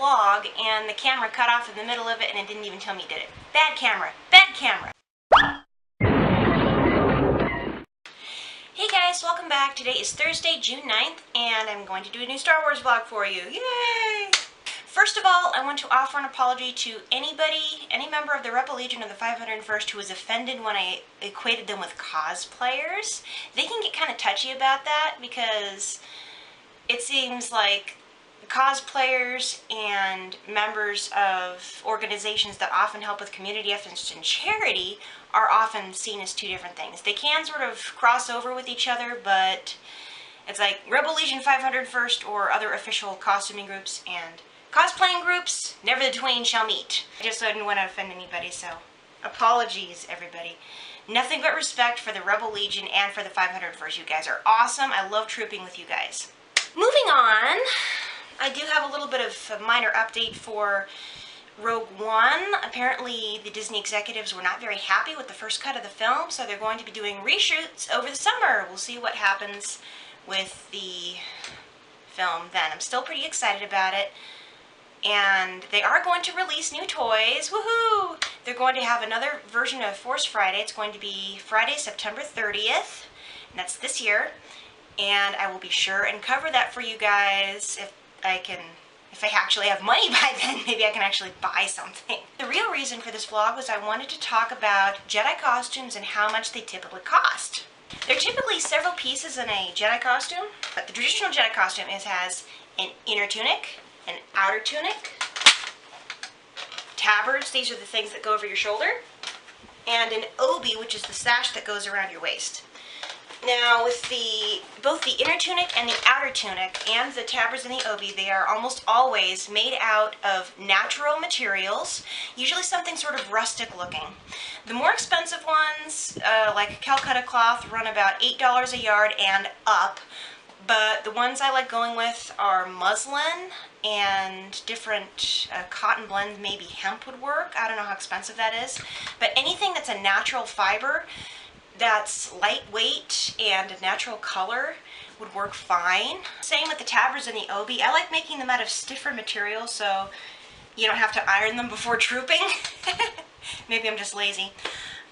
vlog and the camera cut off in the middle of it and it didn't even tell me it did it. Bad camera. Bad camera. Hey guys, welcome back. Today is Thursday, June 9th, and I'm going to do a new Star Wars vlog for you. Yay! First of all, I want to offer an apology to anybody, any member of the Rebel Legion of the 501st who was offended when I equated them with cosplayers. They can get kind of touchy about that because it seems like cosplayers and members of organizations that often help with community efforts and charity are often seen as two different things. They can sort of cross over with each other, but it's like Rebel Legion 501st or other official costuming groups and cosplaying groups, never the twain shall meet. I just didn't want to offend anybody, so apologies, everybody. Nothing but respect for the Rebel Legion and for the 501st. You guys are awesome. I love trooping with you guys. Moving on, I do have a little bit of a minor update for Rogue One. Apparently the Disney executives were not very happy with the first cut of the film, so they're going to be doing reshoots over the summer. We'll see what happens with the film then. I'm still pretty excited about it. And they are going to release new toys. Woohoo! They're going to have another version of Force Friday. It's going to be Friday, September 30th. And that's this year. And I will be sure and cover that for you guys if I actually have money by then. Maybe I can actually buy something. The real reason for this vlog was I wanted to talk about Jedi costumes and how much they typically cost. There are typically several pieces in a Jedi costume, but the traditional Jedi costume has an inner tunic, an outer tunic, tabards, these are the things that go over your shoulder, and an obi, which is the sash that goes around your waist. Now with both the inner tunic and the outer tunic and the tabards and the obi, they are almost always made out of natural materials, usually something sort of rustic looking. The more expensive ones, like Calcutta cloth, run about $8 a yard and up. But the ones I like going with are muslin and different cotton blends, maybe hemp would work. I don't know how expensive that is. But anything that's a natural fiber, that's lightweight and a natural color would work fine. Same with the tabards and the obi. I like making them out of stiffer material so you don't have to iron them before trooping. Maybe I'm just lazy.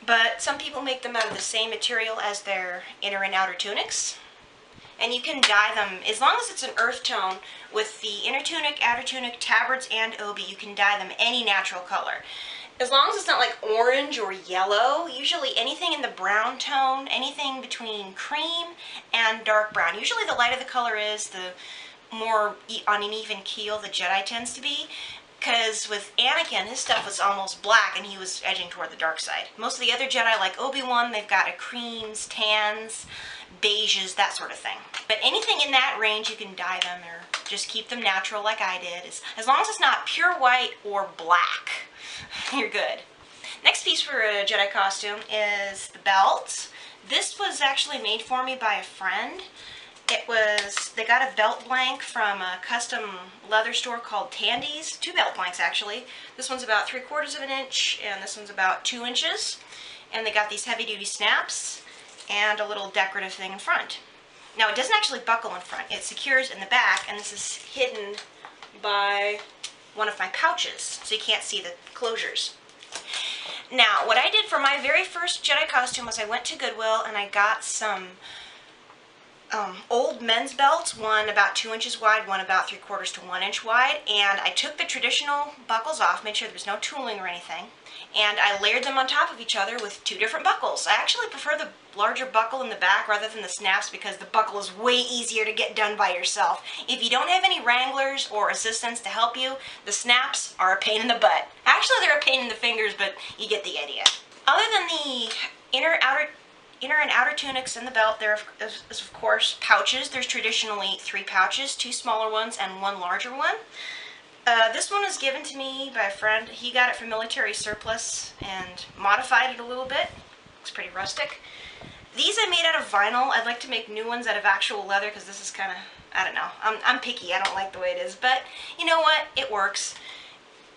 But some people make them out of the same material as their inner and outer tunics. And you can dye them, as long as it's an earth tone, with the inner tunic, outer tunic, tabards, and obi, you can dye them any natural color. As long as it's not like orange or yellow, usually anything in the brown tone, anything between cream and dark brown. Usually the lighter the color is, the more on an even keel the Jedi tends to be. Because with Anakin, his stuff was almost black and he was edging toward the dark side. Most of the other Jedi, like Obi-Wan, they've got a creams, tans, beiges, that sort of thing. But anything in that range, you can dye them or just keep them natural like I did. As long as it's not pure white or black, you're good. Next piece for a Jedi costume is the belt. This was actually made for me by a friend. They got a belt blank from a custom leather store called Tandy's. Two belt blanks actually. This one's about 3/4 of an inch and this one's about 2 inches. And they got these heavy duty snaps and a little decorative thing in front. Now it doesn't actually buckle in front. It secures in the back and this is hidden by one of my pouches so you can't see the closures. Now what I did for my very first Jedi costume was I went to Goodwill and I got some old men's belts, one about 2 inches wide, one about 3/4 to 1 inch wide, and I took the traditional buckles off, made sure there was no tooling or anything, and I layered them on top of each other with 2 different buckles. I actually prefer the larger buckle in the back rather than the snaps because the buckle is way easier to get done by yourself. If you don't have any wranglers or assistants to help you, the snaps are a pain in the butt. Actually, they're a pain in the fingers, but you get the idea. Other than the inner and outer tunics and the belt, there is of course pouches. There's traditionally 3 pouches, 2 smaller ones and 1 larger one. This one was given to me by a friend. He got it from military surplus and modified it a little bit. It's pretty rustic. These I made out of vinyl. I'd like to make new ones out of actual leather because this is kind of, I don't know. I'm picky. I don't like the way it is, but you know what? It works.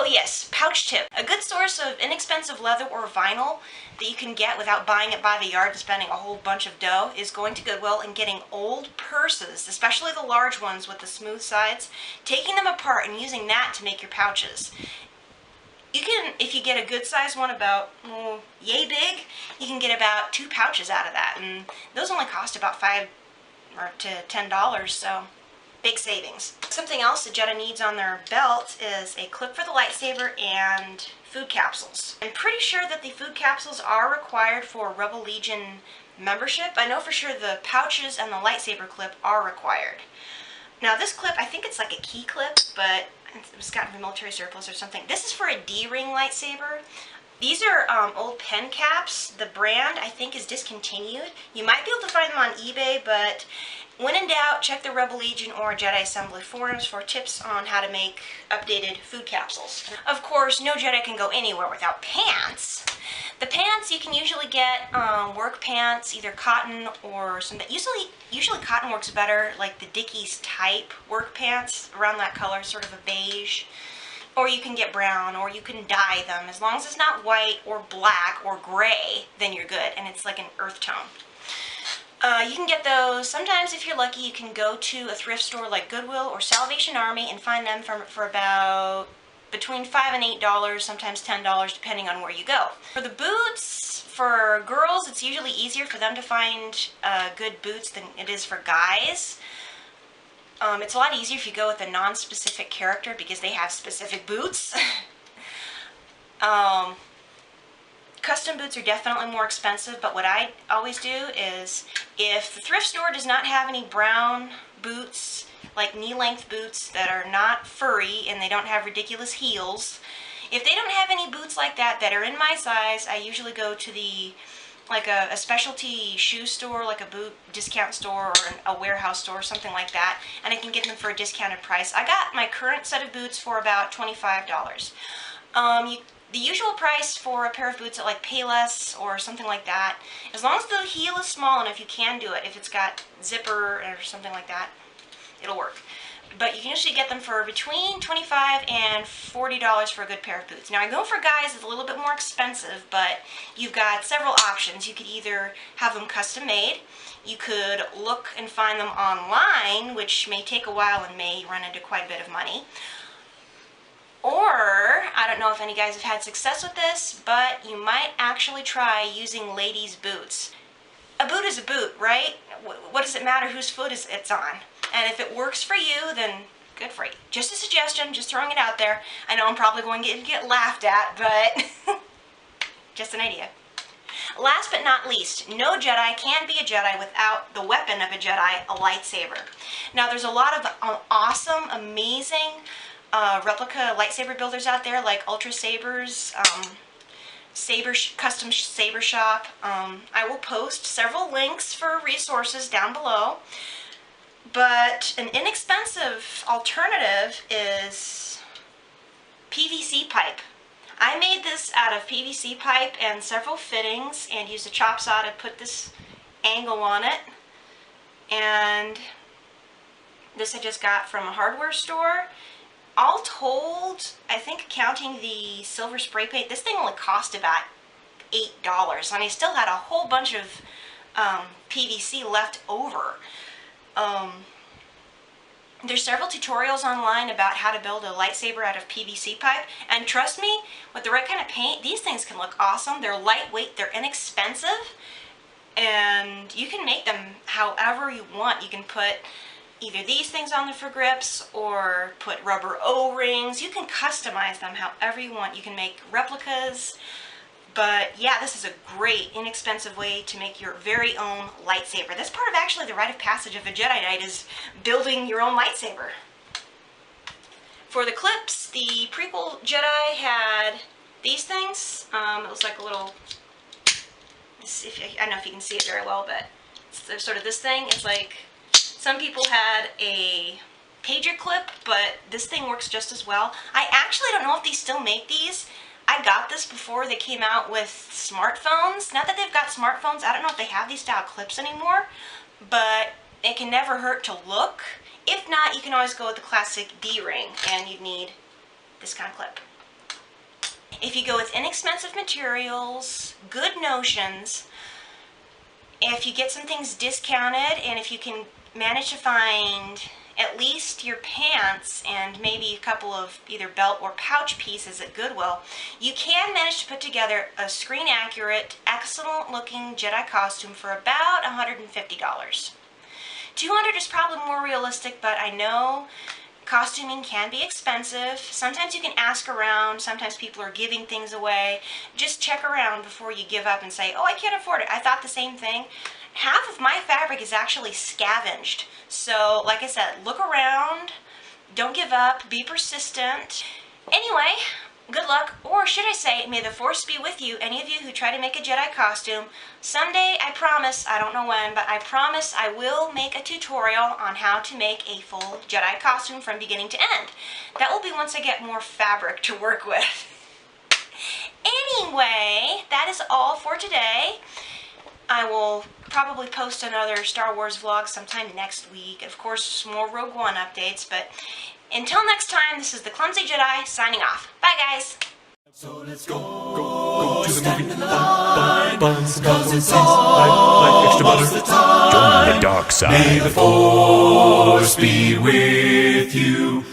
Oh yes, pouch tip. A good source of inexpensive leather or vinyl that you can get without buying it by the yard and spending a whole bunch of dough is going to Goodwill and getting old purses, especially the large ones with the smooth sides, taking them apart and using that to make your pouches. You can, if you get a good size one about yay big, you can get about 2 pouches out of that, and those only cost about $5 to $10, so big savings. Something else that Jedi needs on their belt is a clip for the lightsaber and food capsules. I'm pretty sure that the food capsules are required for Rebel Legion membership. I know for sure the pouches and the lightsaber clip are required. Now this clip, I think it's like a key clip, but it was gotten from military surplus or something. This is for a D-ring lightsaber. These are old pen caps. The brand, I think, is discontinued. You might be able to find them on eBay, but when in doubt, check the Rebel Legion or Jedi Assembly forums for tips on how to make updated food capsules. Of course, no Jedi can go anywhere without pants. The pants you can usually get work pants, either cotton or something. Usually cotton works better, like the Dickies type work pants, around that color, sort of a beige. Or you can get brown, or you can dye them. As long as it's not white or black or gray, then you're good, and it's like an earth tone. You can get those. Sometimes if you're lucky, you can go to a thrift store like Goodwill or Salvation Army and find them for about between $5 and $8, sometimes $10, depending on where you go. For the boots, for girls, it's usually easier for them to find good boots than it is for guys. It's a lot easier if you go with a non-specific character because they have specific boots. Custom boots are definitely more expensive, but what I always do is, if the thrift store does not have any brown boots, like knee-length boots that are not furry and they don't have ridiculous heels, if they don't have any boots like that that are in my size, I usually go to like a specialty shoe store, like a boot discount store or a warehouse store, something like that, and I can get them for a discounted price. I got my current set of boots for about $25. The usual price for a pair of boots at like Payless or something like that, as long as the heel is small enough, you can do it. If it's got zipper or something like that, it'll work. But you can usually get them for between $25 and $40 for a good pair of boots. Now I know for guys it's a little bit more expensive, but you've got several options. You could either have them custom made, you could look and find them online, which may take a while and may run into quite a bit of money. Or, I don't know if any guys have had success with this, but you might actually try using ladies' boots. A boot is a boot, right? What does it matter whose foot it's on? And if it works for you, then good for you. Just a suggestion, just throwing it out there. I know I'm probably going to get laughed at, but just an idea. Last but not least, no Jedi can be a Jedi without the weapon of a Jedi, a lightsaber. Now there's a lot of awesome, amazing replica lightsaber builders out there, like Ultra Sabers, Custom Saber Shop. I will post several links for resources down below. But an inexpensive alternative is PVC pipe. I made this out of PVC pipe and several fittings and used a chop saw to put this angle on it. And this I just got from a hardware store. All told, I think counting the silver spray paint, this thing only cost about $8, and I still had a whole bunch of PVC left over. There's several tutorials online about how to build a lightsaber out of PVC pipe, and trust me, with the right kind of paint, these things can look awesome. They're lightweight, they're inexpensive, and you can make them however you want. You can put either these things on there for grips or put rubber O-rings. You can customize them however you want. You can make replicas. But yeah, this is a great, inexpensive way to make your very own lightsaber. That's part of actually the rite of passage of a Jedi Knight, is building your own lightsaber. For the clips, the prequel Jedi had these things. It looks like a little, I don't know if you can see it very well, but it's sort of this thing. It's like, some people had a pager clip, but this thing works just as well. I actually don't know if they still make these. I got this before they came out with smartphones. Now that they've got smartphones, I don't know if they have these style clips anymore, but it can never hurt to look. If not, you can always go with the classic D-ring, and you'd need this kind of clip. if you go with inexpensive materials, good notions, if you get some things discounted, and if you can manage to find at least your pants and maybe a couple of either belt or pouch pieces at Goodwill, you can manage to put together a screen accurate, excellent looking Jedi costume for about $150. $200 is probably more realistic, but I know costuming can be expensive. Sometimes you can ask around, sometimes people are giving things away. Just check around before you give up and say, oh, I can't afford it. I thought the same thing. Half of my fabric is actually scavenged. So, like I said, look around, don't give up, be persistent. Anyway, good luck, or should I say, may the Force be with you, any of you who try to make a Jedi costume. Someday, I promise, I don't know when, but I promise I will make a tutorial on how to make a full Jedi costume from beginning to end. That will be once I get more fabric to work with. Anyway, that is all for today. I will probably post another Star Wars vlog sometime next week. Of course, more Rogue One updates, but until next time, this is the Clumsy Jedi signing off. Bye, guys! So let's go to the movie. Cause it's all extra butter. the time. Join the dark side. May the Force be with you.